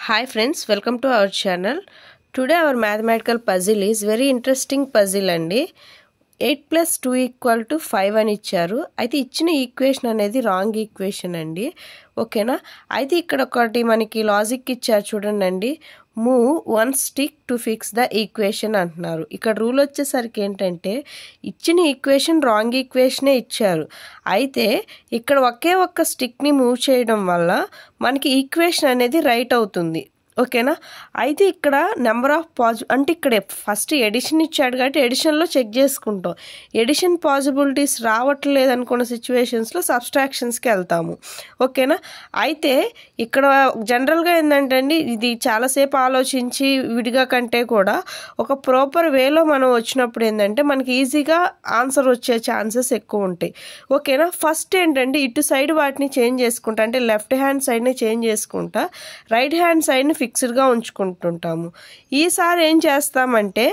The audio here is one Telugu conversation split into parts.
Hi friends, welcome to our channel. Today our mathematical puzzle is very interesting puzzle అండి. 8 plus 2 equal to 5 అని ఇచ్చారు. అయితే ఇచ్చిన ఈక్వేషన్ అనేది రాంగ్ ఈక్వేషన్ అండి. ఓకేనా? అయితే ఇక్కడ ఒకటి మనకి లాజిక్ ఇచ్చారు చూడండి. Move one stick to fix the equation అంటున్నారు. ఇక్కడ రూల్ వచ్చేసరికి ఏంటంటే ఇచ్చిన ఈక్వేషన్ రాంగ్ ఈక్వేషనే ఇచ్చారు. అయితే ఇక్కడ ఒకే ఒక్క స్టిక్ని మూవ్ చేయడం వల్ల మనకి ఈక్వేషన్ అనేది రైట్ అవుతుంది. ఓకేనా? అయితే ఇక్కడ నెంబర్ ఆఫ్ అంటే ఇక్కడ ఫస్ట్ ఎడిషన్ ఇచ్చాడు కాబట్టి ఎడిషన్లో చెక్ చేసుకుంటాం. ఎడిషన్ పాసిబిలిటీస్ రావట్లేదు అనుకున్న సిచ్యువేషన్స్లో సబ్స్ట్రాక్షన్స్కి వెళ్తాము. ఓకేనా? అయితే ఇక్కడ జనరల్గా ఏంటంటే అండి, ఇది చాలాసేపు ఆలోచించి విడిగా కంటే కూడా ఒక ప్రాపర్ వేలో మనం వచ్చినప్పుడు ఏంటంటే మనకి ఈజీగా ఆన్సర్ వచ్చే ఛాన్సెస్ ఎక్కువ ఉంటాయి. ఓకేనా? ఫస్ట్ ఏంటంటే ఇటు సైడ్ వాటిని చేంజ్ చేసుకుంటా, అంటే లెఫ్ట్ హ్యాండ్ సైడ్ని చేంజ్ చేసుకుంటా, రైట్ హ్యాండ్ సైడ్ని ఫిక్స్డ్గా ఉంచుకుంటుంటాము. ఈసారి ఏం చేస్తామంటే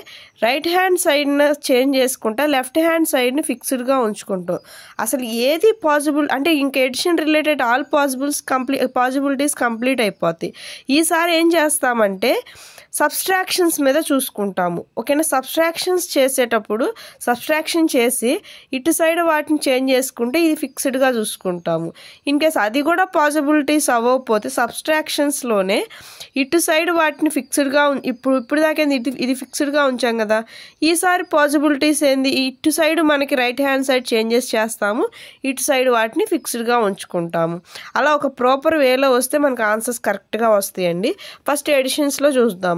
రైట్ హ్యాండ్ సైడ్ని చేంజ్ చేసుకుంటా, లెఫ్ట్ హ్యాండ్ సైడ్ని ఫిక్స్డ్గా ఉంచుకుంటాం. అసలు ఏది పాసిబుల్ అంటే ఇంక addition related all possibilities complete అయిపోతాయి. ఈసారి ఏం చేస్తామంటే సబ్స్ట్రాక్షన్స్ మీద చూసుకుంటాము. ఓకేనా? సబ్స్ట్రాక్షన్స్ చేసేటప్పుడు సబ్స్ట్రాక్షన్ చేసి ఇటు సైడ్ వాటిని చేంజ్ చేసుకుంటే ఇది ఫిక్స్డ్గా చూసుకుంటాము. ఇన్ కేస్ అది కూడా పాసిబిలిటీస్ అవ్వకపోతే సబ్స్ట్రాక్షన్స్లోనే ఇటు సైడ్ వాటిని ఫిక్స్డ్గా ఇప్పుడు దాకా ఇది ఫిక్స్డ్గా ఉంచాం కదా, ఈసారి పాసిబిలిటీస్ ఏంది, ఇటు సైడ్ మనకి రైట్ హ్యాండ్ సైడ్ చేంజెస్ చేస్తాము, ఇటు సైడ్ వాటిని ఫిక్స్డ్గా ఉంచుకుంటాము. అలా ఒక ప్రాపర్ వేలో వస్తే మనకు ఆన్సర్స్ కరెక్ట్గా వస్తాయండి. ఫస్ట్ ఎడిషన్స్లో చూద్దాము.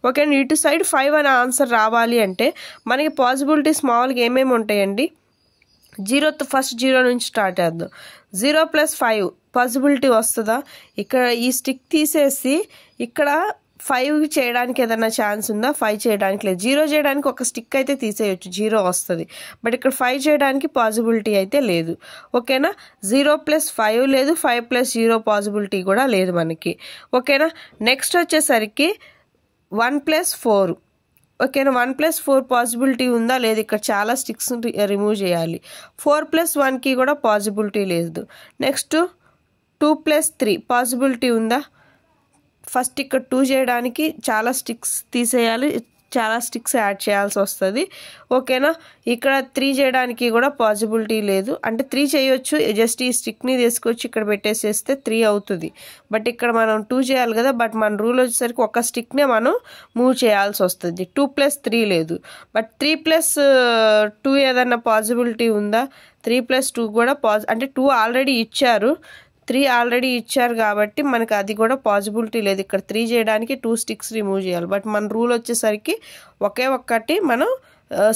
ఓకే, ఇటు సైడ్ 5 అనే ఆన్సర్ రావాలి అంటే మనకి పాసిబిలిటీస్ మామూలుగా ఏమేమి ఉంటాయండి, ఫస్ట్ 0 నుంచి స్టార్ట్ చేద్దాం. 0 + 5 పాసిబిలిటీ వస్తుందా? ఇక్కడ ఈ స్టిక్ తీసేసి ఇక్కడ 5 చేయడానికి ఏదైనా ఛాన్స్ ఉందా? 5 చేయడానికి లేదు. 0 చేయడానికి ఒక స్టిక్ అయితే తీసేయచ్చు, 0 వస్తుంది. బట్ ఇక్కడ 5 చేయడానికి పాసిబిలిటీ అయితే లేదు. ఓకేనా? 0 + 5 లేదు, 5 + 0 పాసిబిలిటీ కూడా లేదు మనకి. ఓకేనా? నెక్స్ట్ వచ్చేసరికి 1 + 4. ఓకేనా? 1 + 4 పాసిబిలిటీ ఉందా? లేదు. ఇక్కడ చాలా స్టిక్స్ రిమూవ్ చేయాలి. 4 + 1కి కూడా పాసిబిలిటీ లేదు. నెక్స్ట్ 2 + 3 పాసిబిలిటీ ఉందా? ఫస్ట్ ఇక్కడ 2 చేయడానికి చాలా స్టిక్స్ తీసేయాలి, చాలా స్టిక్స్ యాడ్ చేయాల్సి వస్తుంది. ఓకేనా? ఇక్కడ 3 చేయడానికి కూడా పాసిబిలిటీ లేదు. అంటే 3 చేయొచ్చు, జస్ట్ ఈ స్టిక్ని తీసుకొచ్చి ఇక్కడ పెట్టేసేస్తే 3 అవుతుంది. బట్ ఇక్కడ మనం 2 చేయాలి కదా, బట్ మన రూల్ వచ్చేసరికి ఒక స్టిక్నే మనం మూవ్ చేయాల్సి వస్తుంది. 2 + 3 లేదు. బట్ 3 + 2 ఏదన్నా పాసిబిలిటీ ఉందా? 3 + 2 కూడా అంటే 2 ఆల్రెడీ ఇచ్చారు, 3 ఆల్రెడీ ఇచ్చారు కాబట్టి మనకి అది కూడా పాసిబిలిటీ లేదు. ఇక్కడ 3 చేయడానికి 2 స్టిక్స్ రిమూవ్ చేయాలి. బట్ మన రూల్ వచ్చేసరికి ఒకే ఒక్కటి మనం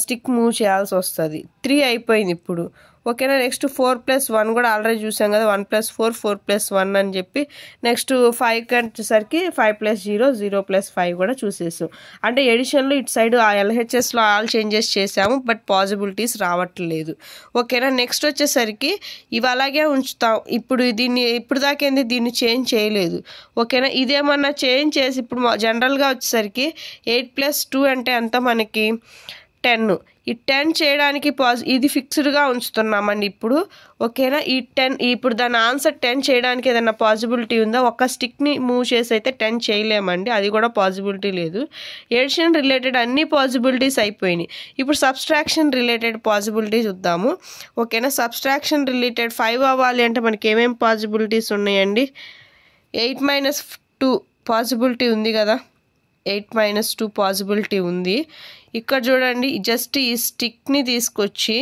స్టిక్ మూవ్ చేయాల్సి వస్తుంది. 3 అయిపోయింది ఇప్పుడు. ఓకేనా? నెక్స్ట్ 4 + 1 కూడా ఆల్రెడీ చూసాం కదా, 1 + 4 4 + 1 అని చెప్పి. నెక్స్ట్ 5కి వచ్చేసరికి 5 + 0 0 + 5 కూడా చూసేసాం. అంటే ఎడిషన్లో ఇటు సైడ్ ఆ LHSలో ఆల్ చేంజెస్ చేసాము, బట్ పాసిబిలిటీస్ రావట్లేదు. ఓకేనా? నెక్స్ట్ వచ్చేసరికి ఇవి అలాగే ఉంచుతాం. ఇప్పుడు దాకా దీన్ని చేంజ్ చేయలేదు. ఓకేనా? ఇదేమన్నా చేంజ్ చేసి ఇప్పుడు జనరల్గా వచ్చేసరికి 8 + 2 అంటే అంత మనకి 10. ఈ 10 చేయడానికి ఇది ఫిక్స్డ్గా ఉంచుతున్నామండి ఇప్పుడు. ఓకేనా? ఈ 10 ఇప్పుడు దాని ఆన్సర్ 10 చేయడానికి ఏదైనా పాసిబిలిటీ ఉందా? ఒక స్టిక్ని మూవ్ చేసి అయితే 10 చేయలేమండి, అది కూడా పాసిబిలిటీ లేదు. ఎడిషన్ రిలేటెడ్ అన్ని పాసిబిలిటీస్ అయిపోయినాయి. ఇప్పుడు సబ్స్ట్రాక్షన్ రిలేటెడ్ పాసిబిలిటీ చూద్దాము. ఓకేనా? సబ్స్ట్రాక్షన్ రిలేటెడ్ 5 అవ్వాలి అంటే మనకి ఏమేమి పాసిబిలిటీస్ ఉన్నాయండి? 8 - 2 పాసిబిలిటీ ఉంది కదా, 8 - 2 పాసిబిలిటీ ఉంది. ఇక్కడ చూడండి, జస్ట్ ఈ స్టిక్ని తీసుకొచ్చి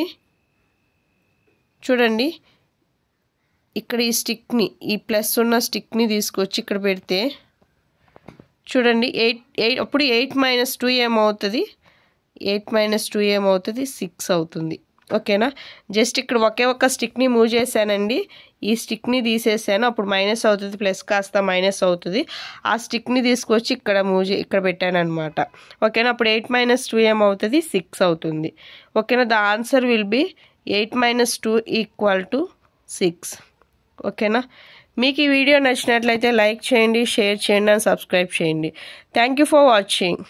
చూడండి, ఇక్కడ ఈ స్టిక్ని, ఈ ప్లస్ ఉన్న స్టిక్ని తీసుకొచ్చి ఇక్కడ పెడితే చూడండి, 8 అప్పుడు 8 - 2 ఏమవుతుంది? 8 - 2 ఏమవుతుంది? 6 అవుతుంది. ఓకేనా? జస్ట్ ఇక్కడ ఒకే ఒక్క స్టిక్ని మూవ్ చేశానండి, ఈ స్టిక్ని తీసేసాను, అప్పుడు మైనస్ అవుతుంది, ప్లస్ కాస్త మైనస్ అవుతుంది. ఆ స్టిక్ని తీసుకొచ్చి ఇక్కడ పెట్టాను అనమాట. ఓకేనా? అప్పుడు 8 - 2 ఏమవుతుంది? 6 అవుతుంది. ఓకేనా? The answer will be 8 - 2 = 6. ఓకేనా? మీకు ఈ వీడియో నచ్చినట్లయితే లైక్ చేయండి, షేర్ చేయండి అండ్ సబ్స్క్రైబ్ చేయండి. Thank you for watching.